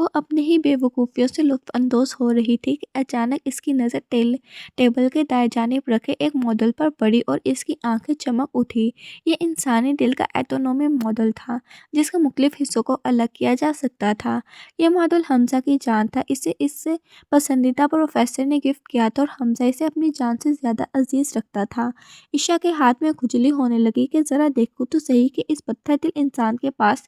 وہ اپنی ہی بے وقوفیوں سے لطف اندوز ہو رہی تھی کہ اچانک اس کی نظر ٹیبل کے دائیں جانب رکھے ایک ماڈل پر پڑی اور اس کی آنکھیں چمک اٹھی۔ یہ انسانی دل کا ایٹونومی ماڈل تھا جس کے مختلف حصوں کو الگ کیا جا سکتا تھا۔ یہ ماڈل حمزہ کی جان تھا۔ اسے اس سے پسندیدہ پروفیسر نے گفٹ کیا تھا اور حمزہ اسے اپنی جان سے زیادہ عزیز رکھتا تھا۔ عشاء کے ہاتھ میں کھجلی ہونے لگی کہ ذرا دیکھو تو صحیح کہ اس پتھر دل انسان کے پاس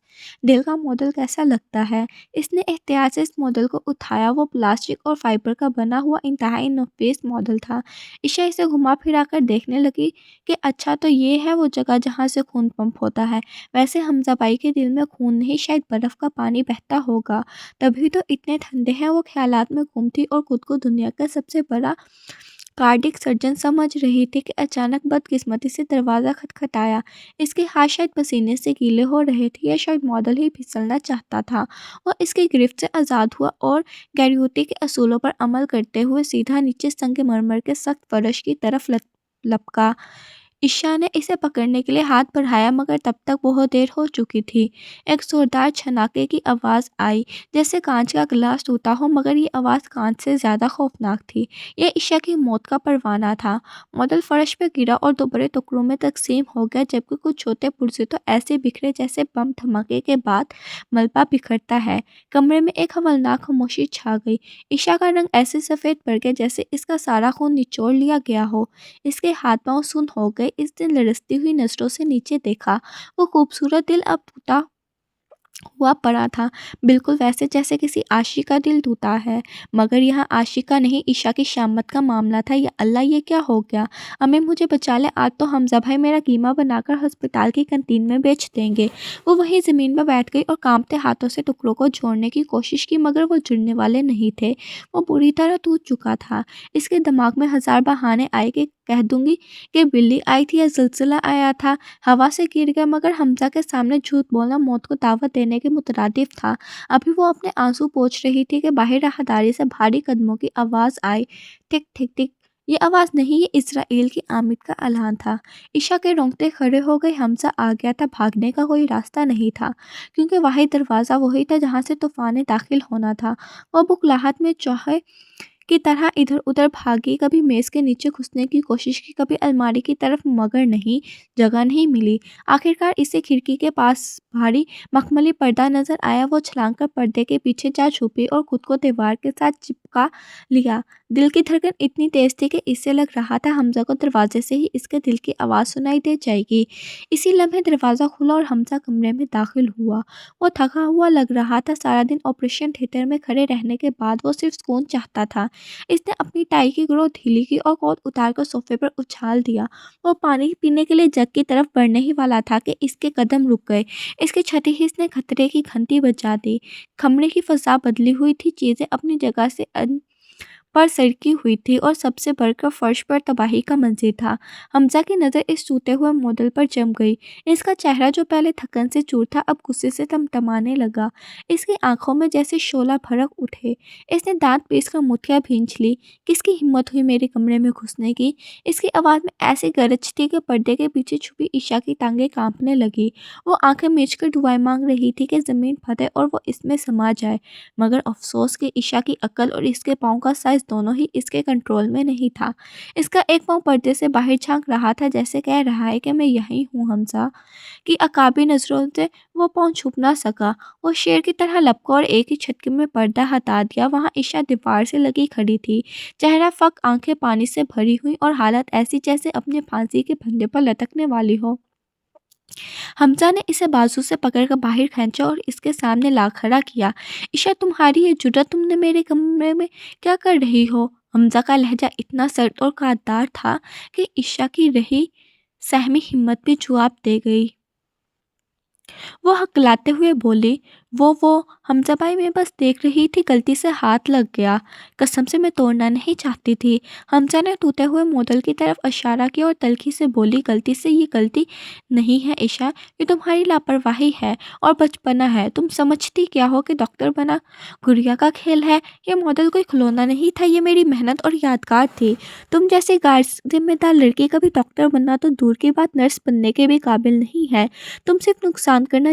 دل کا ماڈل کیسا لگتا ہے۔ اس نے احتیاط سے اس ماڈل کو اٹھایا۔ وہ پلاسٹک اور فائبر کا بنا ہوا انتہائی نفیس ماڈل تھا۔ عشاء اسے گھما پھرا کر دیکھنے لگی کہ اچھا تو یہ ہے وہ جگہ جہاں سے خون پمپ ہوتا ہے۔ ویسے حمزہ بھائی کے دل میں خون نہیں، شاید برف کا پانی بہتا ہوگا، تبھی تو اتنے ٹھنڈے ہیں۔ وہ خیالات میں گم تھی اور خود کو دنیا کا سب سے بڑا کارڈک سرجن سمجھ رہی تھی کہ اچانک بدقسمتی سے دروازہ کھٹکھٹایا۔ اس کے ہاتھ شاید پسینے سے گیلے ہو رہے تھے یا شاید ماڈل ہی پھسلنا چاہتا تھا۔ وہ اس کی گرفت سے آزاد ہوا اور گریوٹی کے اصولوں پر عمل کرتے ہوئے سیدھا نیچے سنگ مرمر کے سخت فرش کی طرف لپکا۔ عشاء نے اسے پکڑنے کے لیے ہاتھ بڑھایا مگر تب تک بہت دیر ہو چکی تھی۔ ایک زوردار چھناکے کی آواز آئی جیسے کانچ کا گلاس ٹوٹا ہو، مگر یہ آواز کانچ سے زیادہ خوفناک تھی۔ یہ عشاء کی موت کا پروانہ تھا۔ ماڈل فرش پہ گرا اور دو بڑے ٹکڑوں میں تقسیم ہو گیا، جبکہ کچھ چھوٹے پرزے تو ایسے بکھرے جیسے بم دھماکے کے بعد ملبہ بکھرتا ہے۔ کمرے میں ایک ہولناک خاموشی چھا گئی۔ عشاء کا رنگ ایسے سفید پڑ گیا جیسے اس کا سارا خون نچوڑ لیا گیا ہو۔ اس کے ہاتھ پاؤں سن ہو گئے۔ اس نے لرزتی ہوئی نظروں سے نیچے دیکھا۔ وہ خوبصورت دل اب ٹوٹا ہوا پڑا تھا، بالکل ویسے جیسے کسی عاشق کا دل ٹوٹا ہے، مگر یہاں عاشق کا نہیں، عشاء کی شامت کا معاملہ تھا۔ یا اللہ، یہ کیا ہو گیا؟ امی مجھے بچا لے، آج تو حمزہ بھائی میرا قیمہ بنا کر ہسپتال کی کینٹین میں بیچ دیں گے۔ وہ وہیں زمین پر بیٹھ گئی اور کانپتے ہاتھوں سے ٹکڑوں کو جوڑنے کی کوشش کی، مگر وہ جڑنے والے نہیں تھے۔ وہ بری طرح ٹوٹ چکا تھا۔ اس کے دماغ میں ہزار بہانے آئے کہ کہہ دوں گی کہ بلی آئی تھی یا زلزلہ آیا تھا، ہوا سے گر گیا، مگر حمزہ کے سامنے جھوٹ بولنا موت کو دعوت دینے کے مترادف تھا۔ ابھی وہ اپنے آنسو پوچھ رہی تھی کہ باہر راہداری سے بھاری قدموں کی آواز آئی، ٹک ٹک ٹک۔ یہ آواز نہیں، یہ اسرائیل کی آمد کا اعلان تھا۔ عشاء کے رونگٹے کھڑے ہو گئے۔ حمزہ آ گیا تھا، بھاگنے کا کوئی راستہ نہیں تھا، کیونکہ واحد دروازہ وہی تھا جہاں سے طوفان نے داخل ہونا تھا۔ وہ بکلاہٹ میں چوہے کی طرح ادھر ادھر بھاگی، کبھی میز کے نیچے گھسنے کی کوشش کی، کبھی الماری کی طرف، مگر نہیں، جگہ نہیں ملی۔ آخرکار اسے کھڑکی کے پاس بھاری مخملی پردہ نظر آیا۔ وہ چھلانگ کر پردے کے پیچھے جا چھپی اور خود کو دیوار کے ساتھ چپکا لیا۔ دل کی دھڑکن اتنی تیز تھی کہ اسے لگ رہا تھا حمزہ کو دروازے سے ہی اس کے دل کی آواز سنائی دے جائے گی۔ اسی لمحے دروازہ کھلا اور حمزہ کمرے میں داخل ہوا۔ وہ تھکا ہوا لگ رہا تھا۔ سارا دن آپریشن تھیٹر میں کھڑے رہنے کے بعد وہ صرف سکون چاہتا تھا۔ اس نے اپنی ٹائی کی گرو ڈھیلی کی اور کوٹ اتار کر صوفے پر اچھال دیا۔ وہ پانی پینے کے لیے جگ کی طرف بڑھنے ہی والا تھا کہ اس کے قدم رک گئے۔ اس کی چھٹی حس نے خطرے کی گھنٹی بجا دی۔ کمرے کی فضا بدلی ہوئی تھی، چیزیں اپنی جگہ سے پر سرکی ہوئی تھی اور سب سے بڑھ کر فرش پر تباہی کا منظر تھا۔ حمزہ کی نظر اس ٹوٹے ہوئے ماڈل پر جم گئی۔ اس کا چہرہ جو پہلے تھکن سے چور تھا اب غصے سے تمتمانے لگا۔ اس کی آنکھوں میں جیسے شعلہ بھڑک اٹھے۔ اس نے دانت پیس کر مٹھیاں بھینچ لی۔ کس کی ہمت ہوئی میرے کمرے میں گھسنے کی؟ اس کی آواز میں ایسی گرج تھی کہ پردے کے پیچھے چھپی عشاء کی ٹانگیں کانپنے لگی۔ وہ آنکھیں میچ کر دعائیں مانگ رہی تھی کہ زمین پھٹے اور وہ اس میں سما جائے، مگر افسوس کہ عشاء کی عقل اور اس کے پاؤں کا سائز دونوں ہی اس کے کنٹرول میں نہیں تھا۔ اس کا ایک پاؤں پردے سے باہر جھانک رہا تھا جیسے کہہ رہا ہے کہ میں یہیں ہوں۔ حمزہ کی عقابی نظروں سے وہ پاؤں چھپ نہ سکا۔ وہ شیر کی طرح لپکا اور ایک ہی جھٹکے میں پردہ ہٹا دیا۔ وہاں عشاء دیوار سے لگی کھڑی تھی، چہرہ فک، آنکھیں پانی سے بھری ہوئی اور حالت ایسی جیسے اپنے پھانسی کے پھندے پر لٹکنے والی ہو۔ حمزہ نے اسے بازو سے پکڑ کر باہر کھینچا اور اس کے سامنے لا کھڑا کیا۔ عشاء، تمہاری یہ جرأت، تم نے میرے کمرے میں کیا کر رہی ہو؟ حمزہ کا لہجہ اتنا سرد اور قاطع تھا کہ عشاء کی رہی سہمی ہمت بھی جواب دے گئی۔ وہ ہکلاتے ہوئے بولی، وہ حمزہ بھائی، میں بس دیکھ رہی تھی، غلطی سے ہاتھ لگ گیا، قسم سے میں توڑنا نہیں چاہتی تھی۔ حمزہ نے ٹوٹے ہوئے ماڈل کی طرف اشارہ کیا اور تلخی سے بولی، غلطی سے؟ یہ غلطی نہیں ہے عشاء، یہ تمہاری لاپرواہی ہے اور بچپنا ہے۔ تم سمجھتی کیا ہو کہ ڈاکٹر بنا گڑیا کا کھیل ہے؟ یہ ماڈل کوئی کھلونا نہیں تھا، یہ میری محنت اور یادگار تھی۔ تم جیسی غیر ذمہ دار لڑکی کبھی ڈاکٹر بننا تو دور کی بات نرس بننے کے بھی قابل نہیں ہے۔ تم صرف نقصان کرنا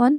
1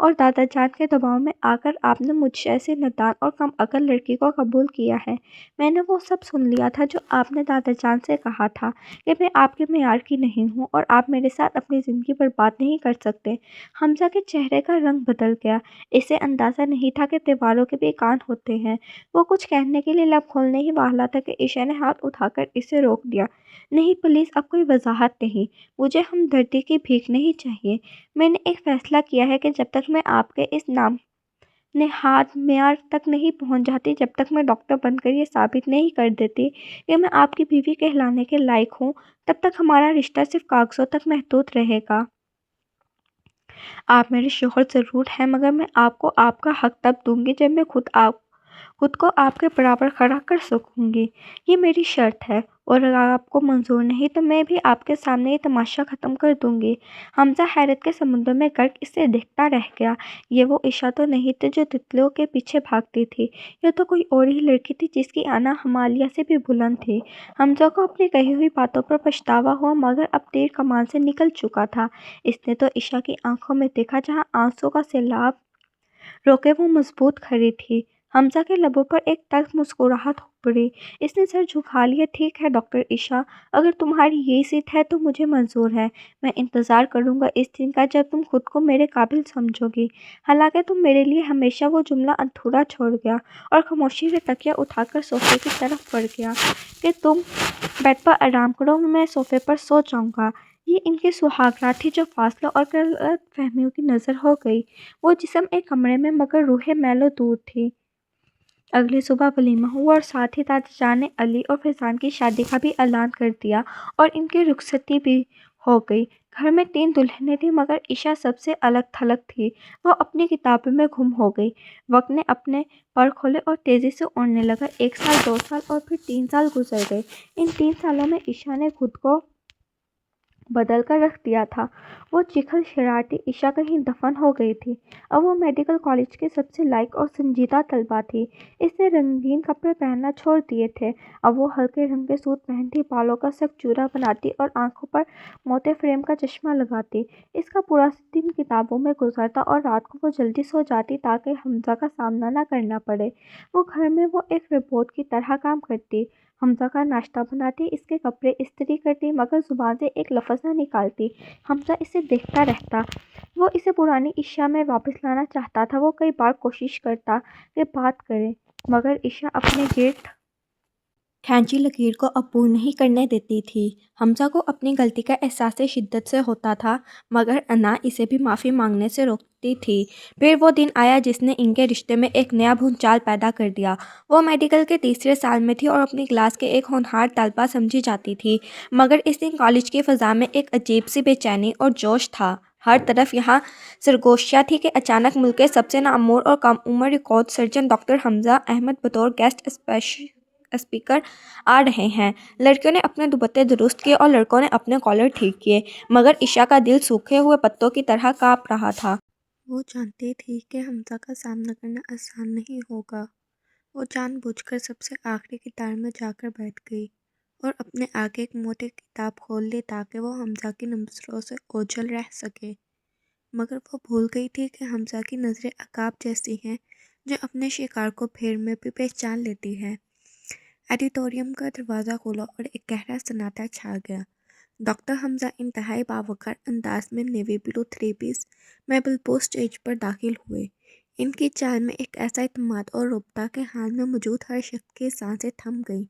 اور دادا جان کے دباؤ میں آ کر آپ نے مجھ جیسی نادان اور کم عقل لڑکی کو قبول کیا ہے۔ میں نے وہ سب سن لیا تھا جو آپ نے دادا جان سے کہا تھا کہ میں آپ کے معیار کی نہیں ہوں اور آپ میرے ساتھ اپنی زندگی برباد نہیں کر سکتے۔ حمزہ کے چہرے کا رنگ بدل گیا۔ اسے اندازہ نہیں تھا کہ دیواروں کے بھی کان ہوتے ہیں۔ وہ کچھ کہنے کے لیے لب کھولنے ہی والا تھا کہ عائشہ نے ہاتھ اٹھا کر اسے روک دیا۔ نہیں پلیز، اب کوئی وضاحت نہیں، مجھے ہمدردی کی بھیک نہیں چاہیے۔ میں نے ایک فیصلہ کیا ہے کہ جب تک میں آپ کے اس نام نہاد معیار تک نہیں پہنچ جاتی، جب تک میں ڈاکٹر بن کر یہ ثابت نہیں کر دیتی کہ میں آپ کی بیوی کہلانے کے لائق ہوں، تب تک ہمارا رشتہ صرف کاغذوں تک محدود رہے گا۔ آپ میرے شوہر ضرور ہیں، مگر میں آپ کو آپ کا حق تب دوں گی جب میں خود کو آپ کے برابر کھڑا کر سکوں گی۔ یہ میری شرط ہے، اور اگر آپ کو منظور نہیں تو میں بھی آپ کے سامنے یہ تماشا ختم کر دوں گی۔ حمزہ حیرت کے سمندر میں غرق اسے دیکھتا رہ گیا۔ یہ وہ عائشہ تو نہیں تھی جو تتلیوں کے پیچھے بھاگتی تھی، یہ تو کوئی اور ہی لڑکی تھی جس کی آنا ہمالیہ سے بھی بلند تھی۔ حمزہ کو اپنی کہی ہوئی باتوں پر پچھتاوا ہوا، مگر اب تیر کمان سے نکل چکا تھا۔ اس نے تو عائشہ کی آنکھوں میں دیکھا جہاں آنسوں کا سیلاب روکے وہ مضبوط کھڑی تھی۔ حمزہ کے لبوں پر ایک تلخ مسکراہٹ ابھری۔ اس نے سر جھکا لیا۔ ٹھیک ہے ڈاکٹر عائشہ، اگر تمہاری یہی ضد ہے تو مجھے منظور ہے۔ میں انتظار کروں گا اس دن کا جب تم خود کو میرے قابل سمجھو گی۔ حالانکہ تم میرے لیے ہمیشہ وہ جملہ ادھورا چھوڑ گیا اور خاموشی سے تکیہ اٹھا کر صوفے کی طرف بڑھ گیا کہ تم بیڈ پر آرام کرو، میں صوفے پر سو جاؤں گا۔ یہ ان کی سہاگ رات تھی جو فاصلوں اور غلط فہمیوں کی نذر ہو گئی۔ وہ جسم ایک کمرے میں مگر روح میلوں دور تھی۔ اگلی صبح ولیمہ ہوا اور ساتھ ہی دادا جان نے علی اور فیضان کی شادی کا بھی اعلان کر دیا اور ان کی رخصتی بھی ہو گئی۔ گھر میں 3 دلہنیں تھیں مگر عائشہ سب سے الگ تھلگ تھی۔ وہ اپنی کتابوں میں گم ہو گئی۔ وقت نے اپنے پر کھولے اور تیزی سے اڑنے لگا۔ 1 سال، 2 سال اور پھر 3 سال گزر گئے۔ ان 3 سالوں میں عائشہ نے خود کو بدل کر رکھ دیا تھا۔ وہ چکھل شرارتی عائشہ کہیں دفن ہو گئی تھی۔ اب وہ میڈیکل کالج کی سب سے لائق اور سنجیدہ طالبہ تھی۔ اس نے رنگین کپڑے پہننا چھوڑ دیے تھے۔ اب وہ ہلکے رنگ کے سوٹ پہنتی، بالوں کا سخت جوڑا بناتی اور آنکھوں پر موٹے فریم کا چشمہ لگاتی۔ اس کا پورا دن کتابوں میں گزرتا اور رات کو وہ جلدی سو جاتی تاکہ حمزہ کا سامنا نہ کرنا پڑے۔ وہ گھر میں وہ ایک روبوٹ کی طرح کام کرتی، حمزہ کا ناشتہ بناتی، اس کے کپڑے استری کرتی، مگر زبان سے ایک لفظ نہ نکالتی۔ حمزہ اسے دیکھتا رہتا۔ وہ اسے پرانی عائشہ میں واپس لانا چاہتا تھا۔ وہ کئی بار کوشش کرتا کہ بات کرے، مگر عائشہ اپنے گرد کھینچی لکیر کو عبور نہیں کرنے دیتی تھی۔ حمزہ کو اپنی غلطی کا احساس شدت سے ہوتا تھا، مگر انا اسے بھی معافی مانگنے سے روکتی تھی۔ پھر وہ دن آیا جس نے ان کے رشتے میں ایک نیا بھونچال پیدا کر دیا۔ وہ میڈیکل کے تیسرے سال میں تھی اور اپنی کلاس کے ایک ہونہار طالبہ سمجھی جاتی تھی، مگر اس دن کالج کی فضا میں ایک عجیب سی بے چینی اور جوش تھا۔ ہر طرف یہاں سرگوشیاں تھیں کہ اچانک ملک کے سب سے نامور اور کم عمر ریکارڈ سرجن ڈاکٹر حمزہ احمد بطور گیسٹ اسپیکر آ رہے ہیں۔ لڑکیوں نے اپنے دوپٹے درست کیے اور لڑکوں نے اپنے کالر ٹھیک کیے، مگر عائشہ کا دل سوکھے ہوئے پتوں کی طرح کانپ رہا تھا۔ وہ جانتی تھی کہ حمزہ کا سامنا کرنا آسان نہیں ہوگا۔ وہ جان بوجھ کر سب سے آخری قطار میں جا کر بیٹھ گئی اور اپنے آگے ایک موٹی کتاب کھول لی تاکہ وہ حمزہ کی نظروں سے اوجھل رہ سکے، مگر وہ بھول گئی تھی کہ حمزہ کی نظریں عقاب جیسی ہیں جو اپنے شکار کو بھیڑ میں بھی پہچان لیتی ہے۔ ایڈیٹوریم کا دروازہ کھلا اور ایک گہرا سناٹا چھا گیا۔ ڈاکٹر حمزہ انتہائی باوقار انداز میں نیوی بلو 3 پیس میں بالپوش اسٹیج پر داخل ہوئے۔ ان کی چال میں ایک ایسا اعتماد اور رعب تھا کہ حال میں موجود ہر شخص کی سانسیں تھم گئیں۔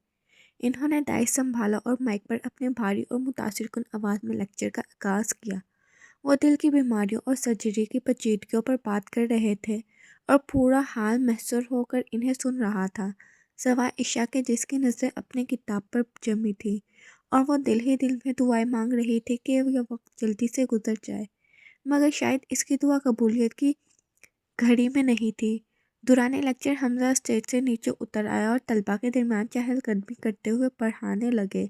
انہوں نے ڈائس سنبھالا اور مائک پر اپنی بھاری اور متاثر کن آواز میں لیکچر کا آغاز کیا۔ وہ دل کی بیماریوں اور سرجری کی پیچیدگیوں پر بات کر رہے تھے اور پورا حال محصور ہو کر انہیں سن رہا تھا، سوائے عائشہ کے جس کی نظریں اپنی کتاب پر جمی تھیں اور وہ دل ہی دل میں دعائیں مانگ رہی تھی کہ یہ وقت جلدی سے گزر جائے، مگر شاید اس کی دعا قبولیت کی گھڑی میں نہیں تھی۔ دوران لیکچر حمزہ اسٹیج سے نیچے اتر آیا اور طلبہ کے درمیان چہل قدمی کرتے ہوئے پڑھانے لگے۔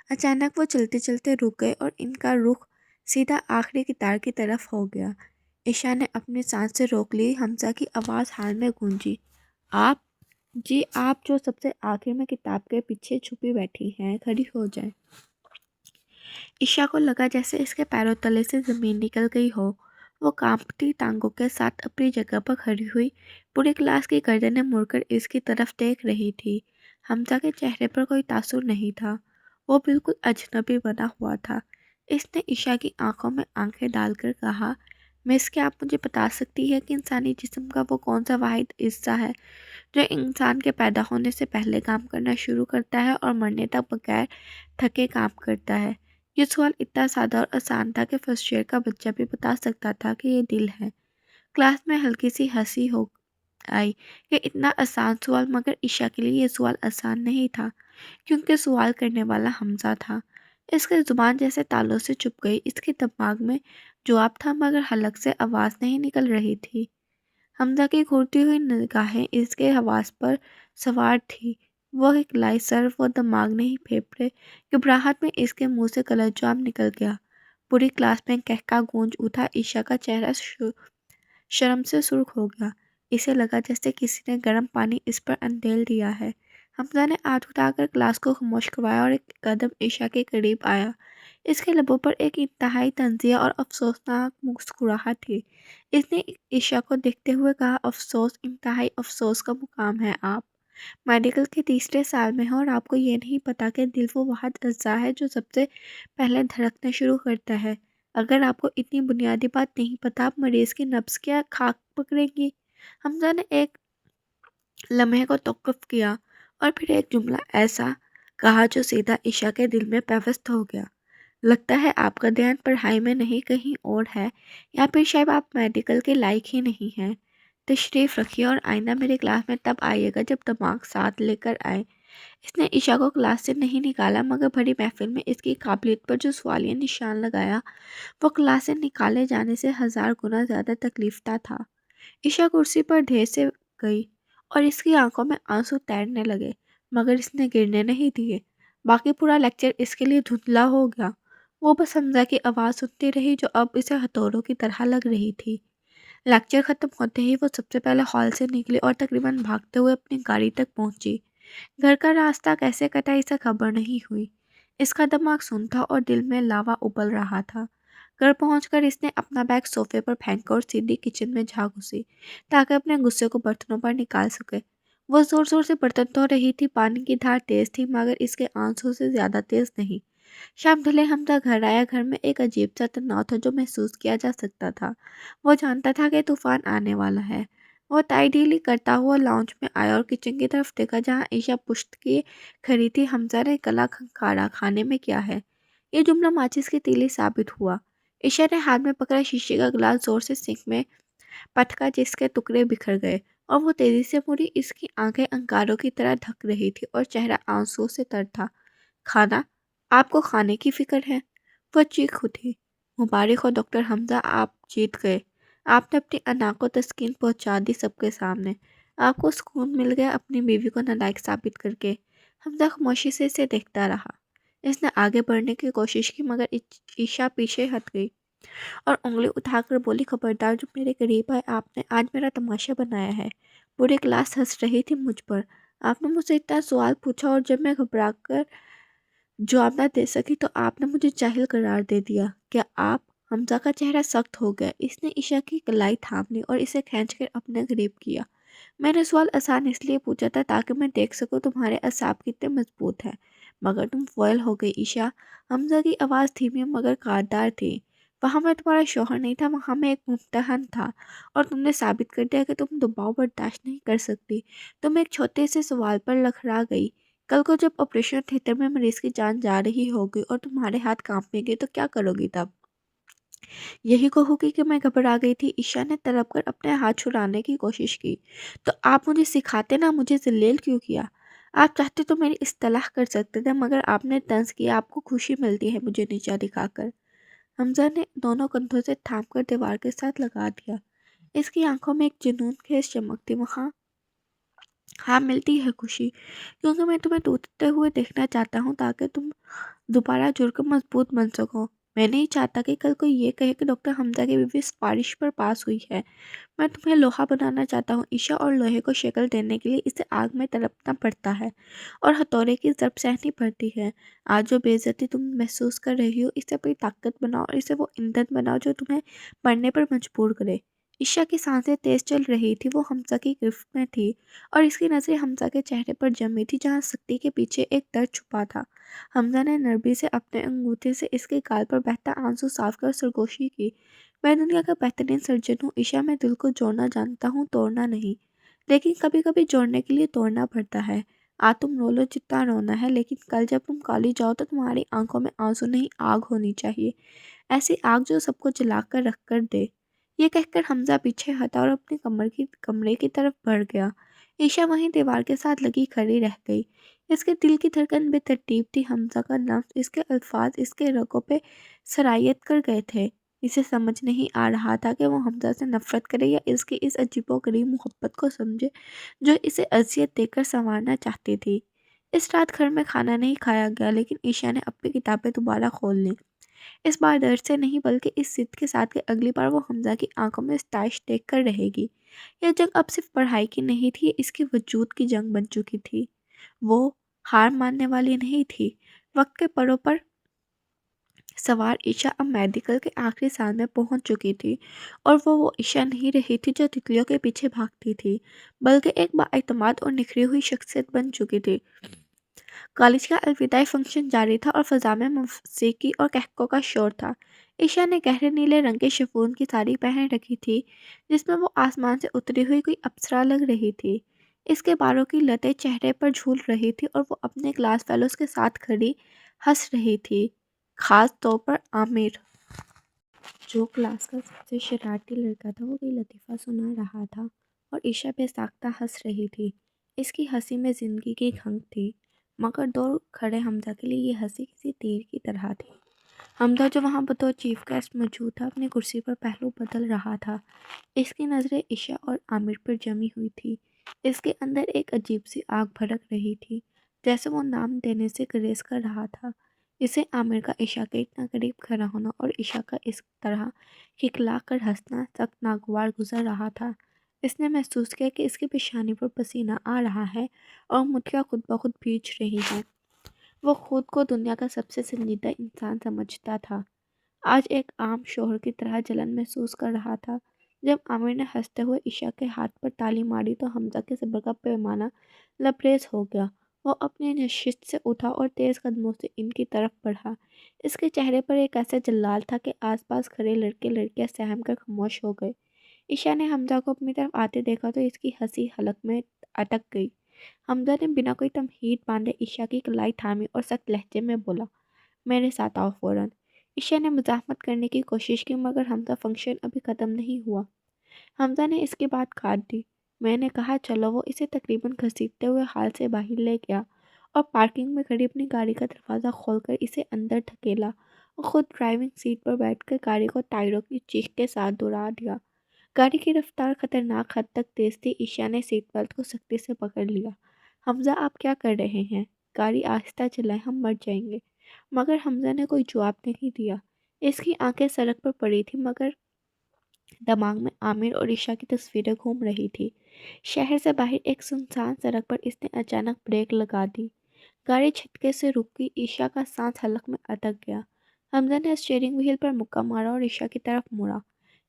اچانک وہ چلتے چلتے رک گئے اور ان کا رخ سیدھا آخری قطار کی طرف ہو گیا۔ عائشہ نے اپنی سانس سے روک لی۔ حمزہ کی آواز حال میں گونجی، آپ جی، آپ جو سب سے آخر میں کتاب کے پیچھے چھپی بیٹھی ہیں، کھڑی ہو جائیں۔ عائشہ کو لگا جیسے اس کے پیروں تلے سے زمین نکل گئی ہو۔ وہ کانپتی ٹانگوں کے ساتھ اپنی جگہ پر کھڑی ہوئی پوری کلاس کی گردنیں مڑ کر اس کی طرف دیکھ رہی تھی۔ حمزہ کے چہرے پر کوئی تاثر نہیں تھا، وہ بالکل اجنبی بنا ہوا تھا۔ اس نے عشاء کی آنکھوں میں آنکھیں ڈال کر کہا، مس، کیا آپ مجھے بتا سکتی ہے کہ انسانی جسم کا وہ کون سا واحد حصہ ہے جو انسان کے پیدا ہونے سے پہلے کام کرنا شروع کرتا ہے اور مرنے تک بغیر تھکے کام کرتا ہے؟ یہ سوال اتنا سادہ اور آسان تھا کہ فرسٹ ایئر کا بچہ بھی بتا سکتا تھا کہ یہ دل ہے۔ کلاس میں ہلکی سی ہنسی ہو آئی کہ اتنا آسان سوال، مگر عشاء کے لیے یہ سوال آسان نہیں تھا، کیونکہ سوال کرنے والا حمزہ تھا۔ اس کی زبان جیسے تالوں سے چپ گئی، اس کے دماغ میں جواب تھا مگر حلق سے آواز نہیں نکل رہی تھی۔ حمزہ کی گھورتی ہوئی نگاہیں اس کے حواس پر سوار تھی، وہ ایک لائی سر وہ دماغ نہیں پھیپڑے۔ گھبراہٹ میں اس کے منہ سے کلر جام نکل گیا۔ پوری کلاس میں کہکا گونج اٹھا۔ عشاء کا چہرہ شرم سے سرخ ہو گیا، اسے لگا جیسے کسی نے گرم پانی اس پر اندھیل دیا ہے۔ حمزہ نے ہاتھ اٹھا کر کلاس کو خاموش کروایا اور ایک قدم عشاء کے قریب آیا۔ اس کے لبوں پر ایک انتہائی طنزیہ اور افسوسناک مسکراہٹ تھی۔ اس نے عشاء کو دیکھتے ہوئے کہا، افسوس، انتہائی افسوس کا مقام ہے۔ آپ میڈیکل کے تیسرے سال میں ہیں اور آپ کو یہ نہیں پتا کہ دل وہ واحد اعضاء ہے جو سب سے پہلے دھڑکنا شروع کرتا ہے۔ اگر آپ کو اتنی بنیادی بات نہیں پتا، آپ مریض کی نبض کیا خاک پکڑیں گی؟ حمزہ نے ایک لمحے کو توقف کیا اور پھر ایک جملہ ایسا کہا جو سیدھا عشاء کے دل میں پیوست ہو گیا، لگتا ہے آپ کا دھیان پڑھائی میں نہیں کہیں اور ہے، یا پھر شاید آپ میڈیکل کے لائق ہی نہیں ہیں۔ تشریف رکھیے اور آئندہ میری کلاس میں تب آئیے گا جب دماغ ساتھ لے کر آئے۔ اس نے عشاء کو کلاس سے نہیں نکالا، مگر بڑی محفل میں اس کی قابلیت پر جو سوالیہ نشان لگایا وہ کلاس سے نکالے جانے سے 1000 گنا زیادہ تکلیف دہ تھا۔ عشاء کرسی پر ڈھیر سے گئی اور اس کی آنکھوں میں آنسو تیرنے لگے، مگر اس نے گرنے نہیں دیے۔ باقی پورا لیکچر اس کے لیے دھندلا ہو گیا۔ وہ بس حمزہ کی آواز سنتی رہی جو اب اسے ہتھوڑوں کی طرح لگ رہی تھی۔ لیکچر ختم ہوتے ہی وہ سب سے پہلے ہال سے نکلی اور تقریباً بھاگتے ہوئے اپنی گاڑی تک پہنچی۔ گھر کا راستہ کیسے کٹا اسے خبر نہیں ہوئی۔ اس کا دماغ سن تھا اور دل میں لاوا ابل رہا تھا۔ گھر پہنچ کر اس نے اپنا بیگ صوفے پر پھینکا اور سیدھی کچن میں جا گھسی تاکہ اپنے غصے کو برتنوں پر نکال سکے۔ وہ زور زور سے برتن دھو رہی تھی، پانی کی دھار تیز تھی مگر اس کے آنسو سے زیادہ تیز نہیں۔ شام ڈھلے حمزہ گھر آیا۔ گھر میں ایک عجیب سا تناؤ تھا جو محسوس کیا جا سکتا تھا۔ وہ جانتا تھا کہ طوفان آنے والا ہے۔ وہ تائی ڈھیلی کرتا ہوا لاؤنج میں آیا اور کچن کی طرف دیکھا جہاں عشاء پشت کیے کھڑی تھی۔ حمزہ نے گلا کھنکھارا، کھانے میں کیا ہے؟ یہ جملہ ماچس کی تیلی ثابت ہوا۔ عشاء نے ہاتھ میں پکڑا شیشے کا گلاس زور سے سنک میں پٹکا جس کے ٹکڑے بکھر گئے اور وہ تیزی سے مڑی۔ اس کی آنکھیں انگاروں کی طرح ڈھک رہی تھی اور چہرہ آنسو سے تر تھا۔ کھانا؟ آپ کو کھانے کی فکر ہے؟ وہ چیخ اٹھی۔ مبارک ہو ڈاکٹر حمزہ، آپ جیت گئے۔ آپ نے اپنی انا کو تسکین پہنچا دی سب کے سامنے۔ آپ کو سکون مل گیا اپنی بیوی کو نالائق ثابت کر کے۔ حمزہ خاموشی سے اسے دیکھتا رہا۔ اس نے آگے بڑھنے کی کوشش کی مگر عشاء پیچھے ہٹ گئی اور انگلی اٹھا کر بولی، خبردار جو میرے قریب آئے، آپ نے آج میرا تماشا بنایا ہے۔ پوری کلاس ہنس رہی تھی مجھ پر۔ آپ نے مجھ سے اتنا سوال پوچھا اور جب میں گھبرا کر جواب نہ دے سکی تو آپ نے مجھے جاہل قرار دے دیا۔ کیا آپ؟ حمزہ کا چہرہ سخت ہو گیا۔ اس نے عشاء کی کلائی تھام لی اور اسے کھینچ کر اپنے قریب کیا۔ میں نے سوال آسان اس لیے پوچھا تھا تاکہ میں دیکھ سکوں تمہارے اعصاب کتنے مضبوط ہیں، مگر تم فوائل ہو گئی عشاء۔ حمزہ کی آواز دھیمی مگر کاردار تھی۔ وہاں میں تمہارا شوہر نہیں تھا، وہاں میں ایک ممتحن تھا اور تم نے ثابت کر دیا کہ تم دباؤ برداشت نہیں کر سکتی۔ تم ایک چھوٹے سے سوال پر لڑکھڑا گئی۔ کل کو جب آپریشن تھیٹر میں مریض کی جان جا رہی ہوگی اور تمہارے ہاتھ کانپیں گے تو کیا کرو گی تب؟ یہی کہو گی کہ میں گھبرا گئی تھی؟ عشاء نے تڑپ کر اپنے ہاتھ چھڑانے کی کوشش کی۔ تو آپ مجھے سکھاتے نہ، مجھے ذلیل کیوں کیا؟ آپ چاہتے تو میری اصلاح کر سکتے تھے، مگر آپ نے طنز کیا۔ آپ کو خوشی ملتی ہے مجھے نیچا دکھا کر۔ حمزہ نے دونوں کندھوں سے تھام کر دیوار کے ساتھ لگا دیا۔ اس کی آنکھوں میں ایک جنون خیز چمک تھی۔ وہاں ہاں ملتی ہے خوشی، کیونکہ میں تمہیں ٹوٹتے ہوئے دیکھنا چاہتا ہوں تاکہ تم دوبارہ جڑ کر مضبوط بن سکو۔ میں نہیں چاہتا کہ کل کوئی یہ کہے کہ ڈاکٹر حمزہ کی بیوی سفارش پر پاس ہوئی ہے۔ میں تمہیں لوہا بنانا چاہتا ہوں عشا، اور لوہے کو شکل دینے کے لیے اسے آگ میں تڑپنا پڑتا ہے اور ہتھوڑے کی ضرب سہنی پڑتی ہے۔ آج جو بے عزتی تم محسوس کر رہی ہو، اسے اپنی طاقت بناؤ اور اسے وہ ایندھن بناؤ جو تمہیں پڑھنے پر مجبور کرے۔ عشا کی سانسیں تیز چل رہی تھی، وہ حمزہ کی گرفت میں تھی اور اس کی نظریں حمزہ کے چہرے پر جمی تھی جہاں سختی کے پیچھے ایک درد چھپا تھا۔ حمزہ نے نرمی سے اپنے انگوٹھے سے اس کے گال پر بہتا آنسو صاف کر سرگوشی کی۔ میں دنیا کا بہترین سرجن ہوں عشا، میں دل کو جوڑنا جانتا ہوں، توڑنا نہیں۔ لیکن کبھی کبھی جوڑنے کے لیے توڑنا پڑتا ہے۔ آج تم رو لو جتنا رونا ہے، لیکن کل جب تم کالج جاؤ تو تمہاری آنکھوں میں آنسو نہیں آگ ہونی چاہیے، ایسی آگ جو سب کو جلا کر رکھ کر دے۔ یہ کہہ کر حمزہ پیچھے ہٹا اور اپنے کمرے کی طرف بڑھ گیا۔ عشا وہیں دیوار کے ساتھ لگی کھڑی رہ گئی۔ اس کے دل کی دھڑکن بے ترتیب تھی، حمزہ کا لفظ، اس کے الفاظ اس کے رگوں پہ سرایت کر گئے تھے۔ اسے سمجھ نہیں آ رہا تھا کہ وہ حمزہ سے نفرت کرے یا اس کی اس عجیب و غریب محبت کو سمجھے جو اسے اذیت دے کر سنوارنا چاہتی تھی۔ اس رات گھر میں کھانا نہیں کھایا گیا، لیکن عشا نے اپنی کتابیں دوبارہ کھول لیں، اس بار درد سے نہیں بلکہ اس ضد کے ساتھ کہ اگلی بار وہ حمزہ کی آنکھوں میں ستائش دیکھ کر رہے گی۔ یہ جنگ اب صرف پڑھائی کی نہیں تھی، یہ اس کے وجود کی جنگ بن چکی تھی۔ وہ ہار ماننے والی نہیں تھی۔ وقت کے پروں پر سوار عشا اب میڈیکل کے آخری سال میں پہنچ چکی تھی، اور وہ عشا نہیں رہی تھی جو تتلیوں کے پیچھے بھاگتی تھی، بلکہ ایک بااعتماد اور نکھری ہوئی شخصیت بن چکی تھی۔ کالج کا الوداعی فنکشن جاری تھا اور فضا میں موسیقی اور قہقہوں کا شور تھا۔ عشا نے گہرے نیلے رنگ کے شفون کی ساڑی پہن رکھی تھی جس میں وہ آسمان سے اتری ہوئی کوئی اپسرا لگ رہی تھی۔ اس کے بالوں کی لٹیں چہرے پر جھول رہی تھی اور وہ اپنے کلاس فیلوز کے ساتھ کھڑی ہنس رہی تھی، خاص طور پر عامر، جو کلاس کا سب سے شرارتی لڑکا تھا۔ وہ کوئی لطیفہ سنا رہا تھا اور عشا بے ساختہ ہنس رہی تھی۔ اس کی ہنسی میں زندگی کی کھنگ تھی، مگر دور کھڑے حمزہ کے لیے یہ ہنسی کسی تیر کی طرح تھی۔ حمزہ جو وہاں بطور چیف گیسٹ موجود تھا، اپنی کرسی پر پہلو بدل رہا تھا۔ اس کی نظریں عشا اور عامر پر جمی ہوئی تھی۔ اس کے اندر ایک عجیب سی آگ بھڑک رہی تھی، جیسے وہ نام دینے سے گریز کر رہا تھا۔ اسے عامر کا عشا کے اتنا قریب کھڑا ہونا اور عشا کا اس طرح کھکلا کر ہنسنا سخت ناگوار گزر رہا تھا۔ اس نے محسوس کیا کہ اس کی پیشانی پر پسینہ آ رہا ہے اور مٹھیاں خود بخود بھیج رہی ہیں۔ وہ خود کو دنیا کا سب سے سنجیدہ انسان سمجھتا تھا، آج ایک عام شوہر کی طرح جلن محسوس کر رہا تھا۔ جب عامر نے ہنستے ہوئے عشا کے ہاتھ پر تالی ماری تو حمزہ کے صبر کا پیمانہ لبریز ہو گیا۔ وہ اپنی نشست سے اٹھا اور تیز قدموں سے ان کی طرف بڑھا۔ اس کے چہرے پر ایک ایسا جلال تھا کہ آس پاس کھڑے لڑکے لڑکیاں سہم کر خاموش ہو گئے۔ عشا نے حمزہ کو اپنی طرف آتے دیکھا تو اس کی ہنسی حلق میں اٹک گئی۔ حمزہ نے بنا کوئی تمہید باندھے عشا کی کلائی تھامی اور سخت لہجے میں بولا، میرے ساتھ آؤ فوراً۔ عشا نے مزاحمت کرنے کی کوشش کی، مگر حمزہ فنکشن ابھی ختم نہیں ہوا۔ حمزہ نے اس کی بات کاٹ دی۔ میں نے کہا چلو۔ وہ اسے تقریباً گھسیٹتے ہوئے ہال سے باہر لے گیا اور پارکنگ میں کھڑی اپنی گاڑی کا دروازہ کھول کر اسے اندر دھکیلا اور خود ڈرائیونگ سیٹ پر بیٹھ کر گاڑی کو ٹائروں کی چیخ کے ساتھ دوڑا دیا۔ گاڑی کی رفتار خطرناک حد تک تیز تھی۔ عشا نے سیٹ بیلٹ کو سختی سے پکڑ لیا۔ حمزہ آپ کیا کر رہے ہیں؟ گاڑی آہستہ چلائیں، ہم مر جائیں گے۔ مگر حمزہ نے کوئی جواب نہیں دیا۔ اس کی آنکھیں سڑک پر پڑی تھیں، مگر دماغ میں عامر اور عشا کی تصویریں گھوم رہی تھی۔ شہر سے باہر ایک سنسان سڑک پر اس نے اچانک بریک لگا دی۔ گاڑی جھٹکے سے رک گئی۔ عشا کا سانس حلق میں اٹک گیا۔ حمزہ نے اسٹیئرنگ وہیل پر مکہ مارا اور عشا کی طرف مڑا۔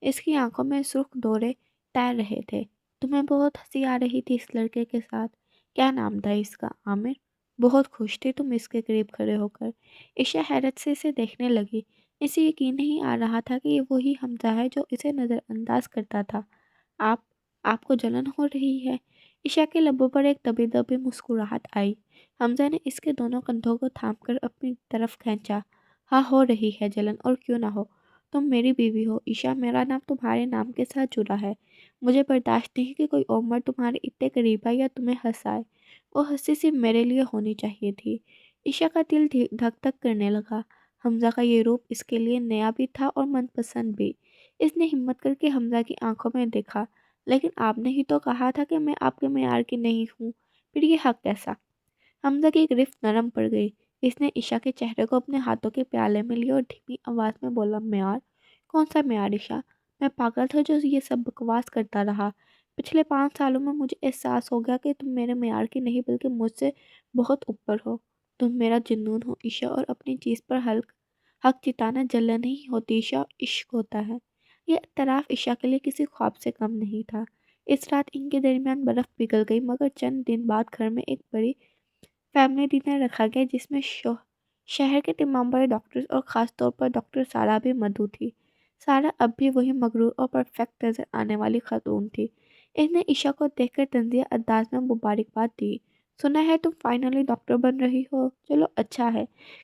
اس کی آنکھوں میں سرخ دورے تیر رہے تھے۔ تمہیں بہت ہنسی آ رہی تھی اس لڑکے کے ساتھ؟ کیا نام تھا اس کا؟ عامر؟ بہت خوش تھی تم اس کے قریب کھڑے ہو کر؟ عشا حیرت سے اسے دیکھنے لگی۔ اسے یقین نہیں آ رہا تھا کہ یہ وہی حمزہ ہے جو اسے نظر انداز کرتا تھا۔ آپ کو جلن ہو رہی ہے؟ عشا کے لبوں پر ایک دبی دبی مسکراہٹ آئی۔ حمزہ نے اس کے دونوں کندھوں کو تھام کر اپنی طرف کھینچا۔ ہاں ہو رہی ہے جلن، اور کیوں نہ ہو، تم میری بیوی ہو عشا، میرا نام تمہارے نام کے ساتھ جڑا ہے۔ مجھے برداشت نہیں کہ کوئی اور مرد تمہارے اتنے قریب آئے یا تمہیں ہنسائے۔ وہ ہنسی صرف میرے لیے ہونی چاہیے تھی۔ عشا کا دل دھک دھک کرنے لگا۔ حمزہ کا یہ روپ اس کے لیے نیا بھی تھا اور من پسند بھی۔ اس نے ہمت کر کے حمزہ کی آنکھوں میں دیکھا۔ لیکن آپ نے ہی تو کہا تھا کہ میں آپ کے معیار کی نہیں ہوں، پھر یہ حق کیسا؟ حمزہ کی گرفت نرم پڑ گئی۔ اس نے عشا کے چہرے کو اپنے ہاتھوں کے پیالے میں لیا اور دھیمی آواز میں بولا، معیار؟ کون سا معیار عشا؟ میں پاگل تھا جو یہ سب بکواس کرتا رہا۔ پچھلے 5 سالوں میں مجھے احساس ہو گیا کہ تم میرے معیار کی نہیں بلکہ مجھ سے بہت اوپر ہو۔ تم میرا جنون ہو عشا، اور اپنی چیز پر حق جتانا جلن نہیں ہوتی عشا، عشق ہوتا ہے۔ یہ اعتراف عشا کے لیے کسی خواب سے کم نہیں تھا۔ اس رات ان کے درمیان برف پگھل گئی، مگر چند دن بعد گھر میں ایک بڑی فیملی ڈنر رکھا گیا جس میں شہر کے تمام بڑے ڈاکٹرز اور خاص طور پر ڈاکٹر سارا بھی مدعو تھی۔ سارا اب بھی وہی مغرور اور پرفیکٹ نظر آنے والی خاتون تھی۔ اس نے عشا کو دیکھ کر طنزیہ انداز میں مبارکباد دی۔ سنا ہے تم فائنلی ڈاکٹر بن رہی ہو، چلو اچھا ہے،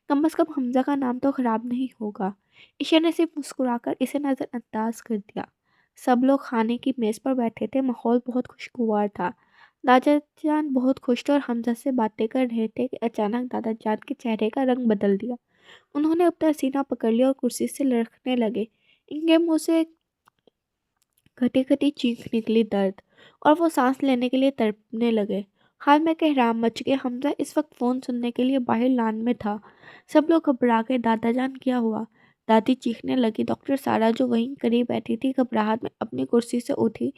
کم از کم حمزہ کا نام تو خراب نہیں ہوگا۔ عشا نے صرف مسکرا کر اسے نظر انداز کر دیا۔ سب لوگ کھانے کی میز پر بیٹھے تھے، ماحول بہت خوشگوار تھا۔ دادا جان بہت خوش تھے اور حمزہ سے باتیں کر رہے تھے کہ اچانک دادا جان کے چہرے کا رنگ بدل دیا۔ انہوں نے اپنا سینہ پکڑ لیا اور کرسی سے لڑکھنے لگے۔ ان کے منہ سے گھٹی گھٹی چیخ نکلی درد، اور وہ سانس لینے کے لیے تڑپنے لگے۔ حال میں کہرام مچ گیا۔ حمزہ اس وقت فون سننے کے لیے باہر لان میں تھا۔ سب لوگ گھبرا گئے۔ دادا جان کیا ہوا؟ دادی چیخنے لگی۔ ڈاکٹر سارا جو وہیں قریب بیٹھی تھی گھبراہٹ میں اپنی کرسی سے اٹھی،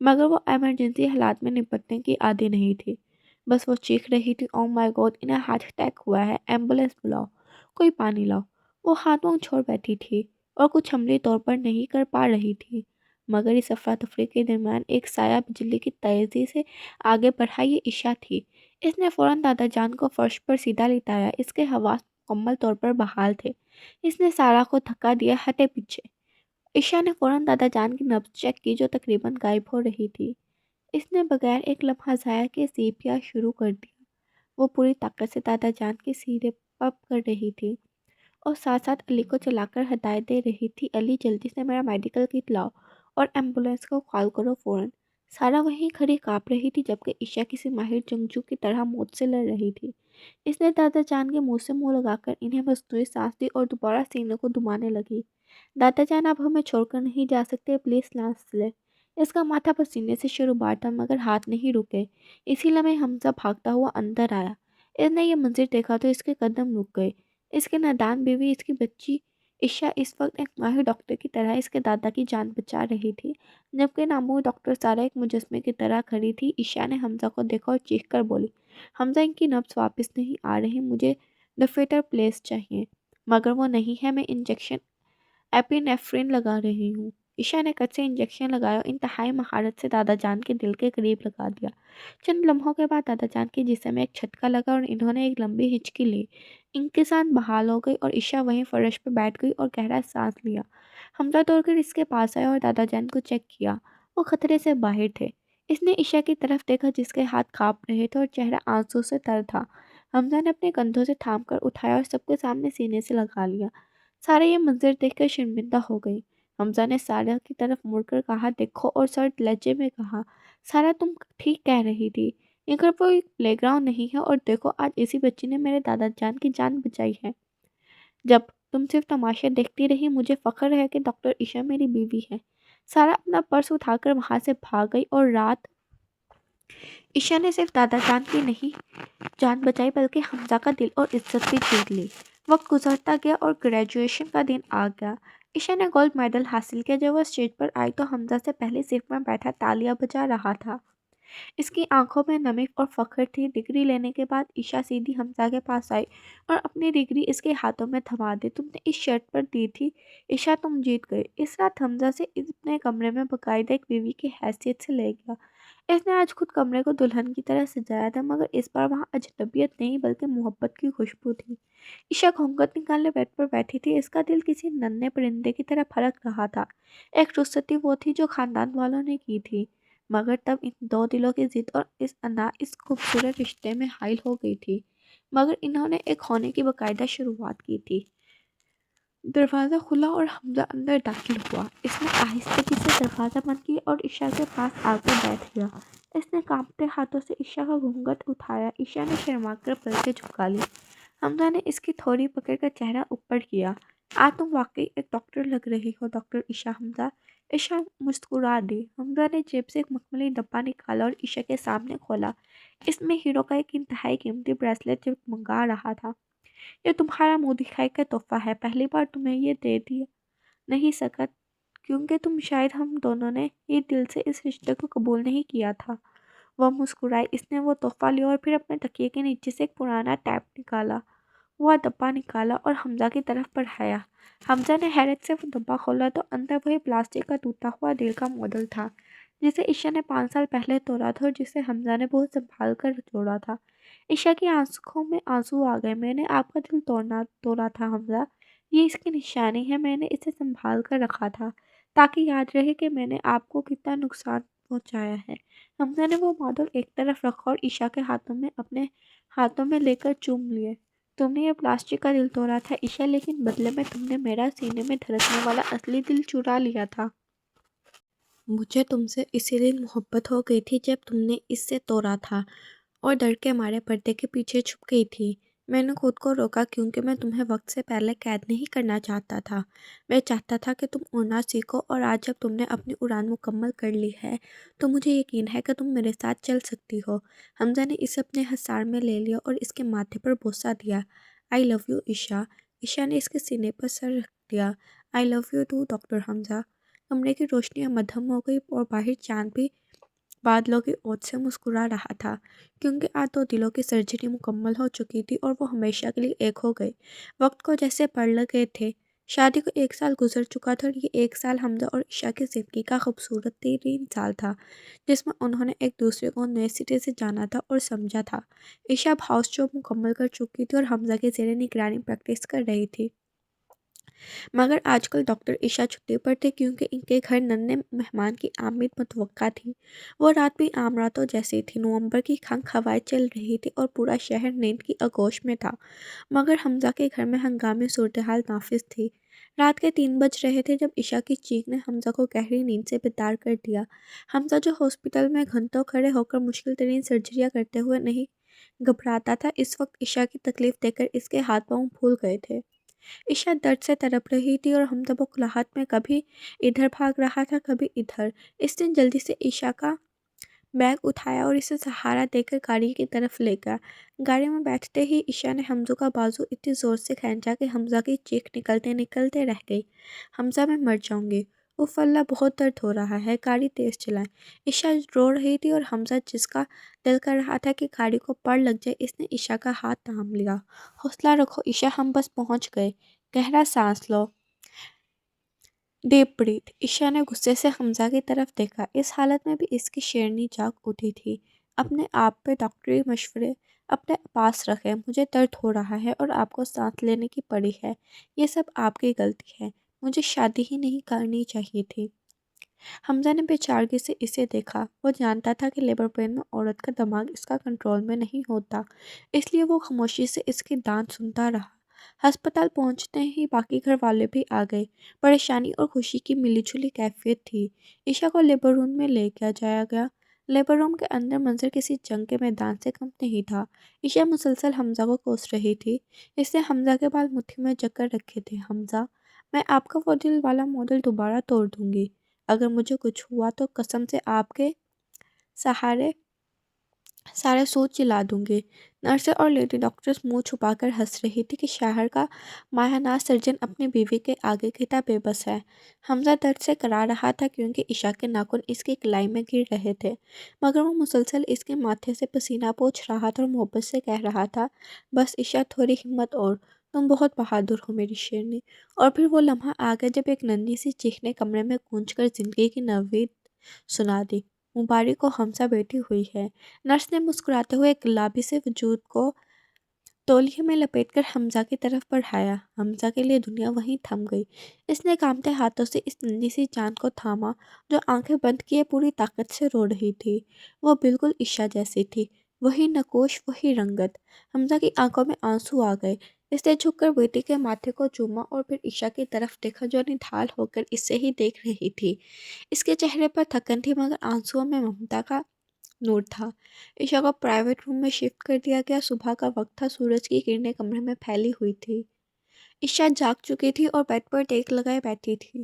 مگر وہ ایمرجنسی حالات میں نپٹنے کی عادی نہیں تھی۔ بس وہ چیخ رہی تھی، او مائی گاڈ، انہیں ہارٹ اٹیک ہوا ہے، ایمبولینس بلاؤ، کوئی پانی لاؤ۔ وہ ہاتھ منہ چھوڑ بیٹھی تھی اور کچھ عملی طور پر نہیں کر پا رہی تھی، مگر اس افراتفری کے درمیان ایک سایہ بجلی کی تیزی سے آگے بڑھا۔ یہ عشا تھی۔ اس نے فوراً دادا جان کو فرش پر سیدھا لٹایا۔ اس کے حواس مکمل طور پر بحال تھے۔ اس نے سارا کو دھکا دیا، ہٹے پیچھے۔ عشا نے فوراً دادا جان کی نبض چیک کی جو تقریباً غائب ہو رہی تھی۔ اس نے بغیر ایک لمحہ ضائع کیے سی پی آر شروع کر دیا۔ وہ پوری طاقت سے دادا جان کے سینے پمپ کر رہی تھی اور ساتھ ساتھ علی کو چلا کر ہدایت دے رہی تھی، علی جلدی سے میرا میڈیکل کٹ لاؤ اور ایمبولینس کو کال کرو فوراً۔ سارا وہیں کھڑی کانپ رہی تھی جبکہ عشا کسی ماہر جنگجو کی طرح موت سے لڑ رہی تھی۔ اس نے دادا جان کے منہ سے منہ لگا کر انہیں مصنوعی سانس دی اور دوبارہ سینے کو دبانے لگی۔ دادا جان آپ ہمیں چھوڑ کر نہیں جا سکتے، پلیز سانس لیں۔ اس کا ماتھا پسینے سے شربار تھا مگر ہاتھ نہیں رکے۔ اسی لمحے حمزہ بھاگتا ہوا اندر آیا۔ اس نے یہ منظر دیکھا تو اس کے قدم رک گئے۔ اس کی نادان بیوی، اس کی بچی عشا اس وقت ایک ماہر ڈاکٹر کی طرح اس کے دادا کی جان بچا رہی تھی، جبکہ نامور ڈاکٹر سارا ایک مجسمے کی طرح کھڑی تھی۔ عشا نے حمزہ کو دیکھا اور چیخ کر بولی، حمزہ ان کی نبض واپس نہیں آ رہی، مجھے ڈیفیٹر پلیس چاہیے۔ مگر وہ نہیں ہے، میں انجیکشن ایپینیفرین لگا رہی ہوں۔ عشا نے کٹ سے انجیکشن لگایا اور انتہائی مہارت سے دادا جان کے دل کے قریب لگا دیا۔ چند لمحوں کے بعد دادا جان کے جسم میں ایک جھٹکا لگا اور انہوں نے ایک لمبی ہچکی لی۔ ان کی سانس بحال ہو گئی اور عشا وہیں فرش پہ بیٹھ گئی اور گہرا سانس لیا۔ حمزہ دوڑ کر اس کے پاس آیا اور دادا جان کو چیک کیا۔ وہ خطرے سے باہر تھے۔ اس نے عشا کی طرف دیکھا جس کے ہاتھ کانپ رہے تھے اور چہرہ آنسو سے تر تھا۔ حمزہ نے اپنے کندھوں سے تھام کر اٹھایا اور سب کے سامنے سینے سے لگا لیا۔ سارا یہ منظر دیکھ کر شرمندہ ہو گئی۔ حمزہ نے سارا کی طرف مڑ کر کہا، دیکھو، اور سرد لہجے میں کہا، سارا تم ٹھیک کہہ رہی تھی، یہ گھر کوئی پلے گراؤنڈ نہیں ہے، اور دیکھو آج اسی بچی نے میرے دادا جان کی جان بچائی ہے۔ جب تم صرف تماشے دیکھتی رہی، مجھے فخر ہے کہ ڈاکٹر عشا میری بیوی ہے۔ سارا اپنا پرس اٹھا کر وہاں سے بھاگ گئی اور رات عشا نے صرف دادا جان کی نہیں جان بچائی بلکہ حمزہ کا دل اور عزت بھی جیت لی۔ وقت گزرتا گیا اور گریجویشن کا دن آ گیا۔ عشا نے گولڈ میڈل حاصل کیا۔ جب وہ اسٹیج پر آئی تو حمزہ سے پہلے صف میں بیٹھا تالیاں بجا رہا تھا۔ اس کی آنکھوں میں نمی اور فخر تھی۔ ڈگری لینے کے بعد عشا سیدھی حمزہ کے پاس آئی اور اپنی ڈگری اس کے ہاتھوں میں تھما دی۔ تم نے اس شرط پر دی تھی عشا، تم جیت گئے۔ اس رات حمزہ سے اپنے کمرے میں باقاعدہ ایک بیوی کی حیثیت سے لے گیا۔ اس نے آج خود کمرے کو دلہن کی طرح سجایا تھا، مگر اس بار وہاں اجنبیت نہیں بلکہ محبت کی خوشبو تھی۔ عشا گھونگھٹ نکالے بیڈ پر بیٹھی تھی۔ اس کا دل کسی ننھے پرندے کی طرح پھرک رہا تھا۔ ایک رخصتی وہ تھی جو خاندان والوں نے کی تھی، مگر تب ان دو دلوں کی ضد اور اس خوبصورت رشتے میں حائل ہو گئی تھی، مگر انہوں نے ایک ہونے کی باقاعدہ شروعات کی تھی۔ دروازہ کھلا اور حمزہ اندر داخل ہوا۔ اس نے آہستگی سے دروازہ بند کیا اور عشا کے پاس آ کر بیٹھ گیا۔ اس نے کانپتے ہاتھوں سے عشا کا گھونگھٹ اٹھایا۔ عشا نے شرما کر پلکیں جھکا لی۔ حمزہ نے اس کی تھوڑی پکڑ کر چہرہ اوپر کیا۔ آج تم واقعی ایک ڈاکٹر لگ رہی ہو ڈاکٹر عشا۔ حمزہ عشا مسکرا دی۔ حمزہ نے جیب سے ایک مخملی ڈبہ نکالا اور عشا کے سامنے کھولا۔ اس میں ہیرو کا ایک انتہائی قیمتی بریسلٹ جگمگا رہا تھا۔ یہ تمہارا منہ دکھائی کا تحفہ ہے، پہلی بار تمہیں یہ دے دیا نہیں سکا کیونکہ شاید ہم دونوں نے یہ دل سے اس رشتے کو قبول نہیں کیا تھا۔ وہ مسکرائی۔ اس نے وہ تحفہ لیا اور پھر اپنے تکیے کے نیچے سے ایک پرانا ٹیپ نکالا، وہ ڈبہ نکالا اور حمزہ کی طرف بڑھایا۔ حمزہ نے حیرت سے وہ ڈبہ کھولا تو اندر وہی پلاسٹک کا ٹوٹا ہوا دل کا ماڈل تھا جسے عشا نے 5 سال پہلے توڑا تھا اور جسے حمزہ نے بہت سنبھال کر جوڑا تھا۔ عشا کی آنکھوں میں آنسو آ گئے۔ میں نے آپ کا دل توڑا تھا حمزہ، یہ اس کی نشانی ہے۔ میں نے اسے سنبھال کر رکھا تھا تاکہ یاد رہے کہ میں نے آپ کو کتنا نقصان پہنچایا ہے۔ حمزہ نے وہ ماڈل ایک طرف رکھا اور عشا کے ہاتھوں میں اپنے ہاتھوں میں لے کر چوم لیے۔ تم نے یہ پلاسٹک کا دل توڑا تھا عشا، لیکن بدلے میں تم نے میرا سینے میں دھڑکنے والا اصلی دل چرا لیا تھا۔ مجھے تم سے اسی دن محبت ہو گئی تھی جب تم نے اس سے توڑا تھا اور ڈر کے مارے پردے کے پیچھے چھپ گئی تھی۔ میں نے خود کو روکا کیونکہ میں تمہیں وقت سے پہلے قید نہیں کرنا چاہتا تھا۔ میں چاہتا تھا کہ تم اڑنا سیکھو، اور آج جب تم نے اپنی اڑان مکمل کر لی ہے تو مجھے یقین ہے کہ تم میرے ساتھ چل سکتی ہو۔ حمزہ نے اسے اپنے حصار میں لے لیا اور اس کے ماتھے پر بوسہ دیا۔ آئی لو یو عشا۔ عشا نے اس کے سینے پر سر رکھ دیا۔ آئی لو یو ٹو ڈاکٹر حمزہ۔ کمرے کی روشنیاں مدھم ہو گئی اور باہر چاند بھی بادلوں کی اوٹ سے مسکرا رہا تھا کیونکہ آج 2 دلوں کی سرجری مکمل ہو چکی تھی اور وہ ہمیشہ کے لیے ایک ہو گئے۔ وقت کو جیسے پڑھ لگے تھے۔ شادی کو 1 سال گزر چکا تھا اور یہ 1 سال حمزہ اور عشا کی زندگی کا خوبصورت ترین سال تھا جس میں انہوں نے ایک دوسرے کو نئے سرے سے جانا تھا اور سمجھا تھا۔ عشا اب ہاؤس جاب مکمل کر چکی تھی اور حمزہ کے زیر نگرانی پریکٹس کر رہی تھی، مگر آج کل ڈاکٹر عشا چھٹی پر تھے کیونکہ ان کے گھر ننھے مہمان کی آمد متوقع تھی۔ وہ رات بھی عام راتوں جیسی تھی۔ نومبر کی خنک ہوائیں چل رہی تھی اور پورا شہر نیند کی آغوش میں تھا، مگر حمزہ کے گھر میں ہنگامی صورتحال نافذ تھی۔ رات کے 3 بج رہے تھے جب عشا کی چیخ نے حمزہ کو گہری نیند سے بیدار کر دیا۔ حمزہ جو ہاسپٹل میں گھنٹوں کھڑے ہو کر مشکل ترین سرجریاں کرتے ہوئے نہیں گھبراتا تھا، اس وقت عشا کی تکلیف دیکھ کر اس کے ہاتھ پاؤں پھول گئے تھے۔ عشا درد سے تڑپ رہی تھی اور حمزہ بخلاہٹ میں کبھی ادھر بھاگ رہا تھا کبھی ادھر۔ اس نے جلدی سے عشا کا بیگ اٹھایا اور اسے سہارا دے کر گاڑی کی طرف لے گیا۔ گاڑی میں بیٹھتے ہی عشا نے حمزہ کا بازو اتنی زور سے کھینچا کہ حمزہ کی چیخ نکلتے نکلتے رہ گئی۔ حمزہ میں مر جاؤں گی، اف اللہ بہت درد ہو رہا ہے، گاڑی تیز چلائیں۔ عشا رو رہی تھی اور حمزہ جس کا دل کر رہا تھا کہ گاڑی کو پڑ لگ جائے، اس نے عشا کا ہاتھ تھام لیا۔ حوصلہ رکھو عشا، ہم بس پہنچ گئے، گہرا سانس لو، ڈیپ بریتھ۔ عشا نے غصے سے حمزہ کی طرف دیکھا۔ اس حالت میں بھی اس کی شیرنی جاگ اٹھی تھی۔ اپنے آپ پہ ڈاکٹری مشورے اپنے پاس رکھیں، مجھے درد ہو رہا ہے اور آپ کو سانس لینے کی پڑی ہے، یہ سب آپ کی غلطی ہے، مجھے شادی ہی نہیں کرنی چاہیے تھی۔ حمزہ نے بے چارگی سے اسے دیکھا۔ وہ جانتا تھا کہ لیبر پین میں عورت کا دماغ اس کا کنٹرول میں نہیں ہوتا، اس لیے وہ خاموشی سے اس کی ڈانٹ سنتا رہا۔ ہسپتال پہنچتے ہی باقی گھر والے بھی آ گئے۔ پریشانی اور خوشی کی ملی جلی کیفیت تھی۔ عشا کو لیبر روم میں لے جایا گیا۔ لیبر روم کے اندر منظر کسی جنگ کے میدان سے کم نہیں تھا۔ عشا مسلسل حمزہ کو کوس رہی تھی۔ اس نے حمزہ کے بال مٹھی میں جکڑ رکھے تھے۔ حمزہ، میں آپ کا وہ دل والا ماڈل دوبارہ توڑ دوں گی اگر مجھے کچھ ہوا تو قسم سے آپ کے سارے سوٹ چلا دوں گی۔ نرسیں اور لیڈی ڈاکٹرز منہ چھپا کر ہنس رہی تھی کہ شہر کا ماہر ناز سرجن اپنی بیوی کے آگے کتنا بے بس ہے۔ حمزہ درد سے کرا رہا تھا کیونکہ عشا کے ناخن اس کی کلائی میں گر رہے تھے، مگر وہ مسلسل اس کے ماتھے سے پسینہ پوچھ رہا تھا اور محبت سے کہہ رہا تھا، بس عشا تھوڑی ہمت اور، تم بہت بہادر ہو میری شیرنی۔ اور پھر وہ لمحہ آ گیا جب ایک ننھی سی چیخ نے کمرے میں گونج کر زندگی کی نوید سنا دی، مبارک ہو حمزہ، بیٹی ہوئی ہے۔ نرس نے مسکراتے ہوئے ایک گلابی سے وجود کو تولیے میں لپیٹ کر حمزہ کی طرف بڑھایا۔ حمزہ کے لیے دنیا وہیں تھم گئی۔ اس نے کانپتے ہاتھوں سے اس ننھی سی جان کو تھاما جو آنکھیں بند کیے پوری طاقت سے رو رہی تھی۔ وہ بالکل عشا جیسی تھی، وہی نقوش، وہی رنگت۔ حمزہ کی آنکھوں میں آنسو آ گئے۔ اس نے جھک کر بیٹی کے ماتھے کو چوما اور پھر عشا کی طرف دیکھا جو نڈھال ہو کر اسے ہی دیکھ رہی تھی۔ اس کے چہرے پر تھکن تھی مگر آنسوؤں میں ممتا کا نور تھا۔ عشا کو پرائیویٹ روم میں شفٹ کر دیا گیا۔ صبح کا وقت تھا، سورج کی کرنیں کمرے میں پھیلی ہوئی تھی۔ عشا جاگ چکی تھی اور بیڈ پر ٹیک لگائے بیٹھی تھی۔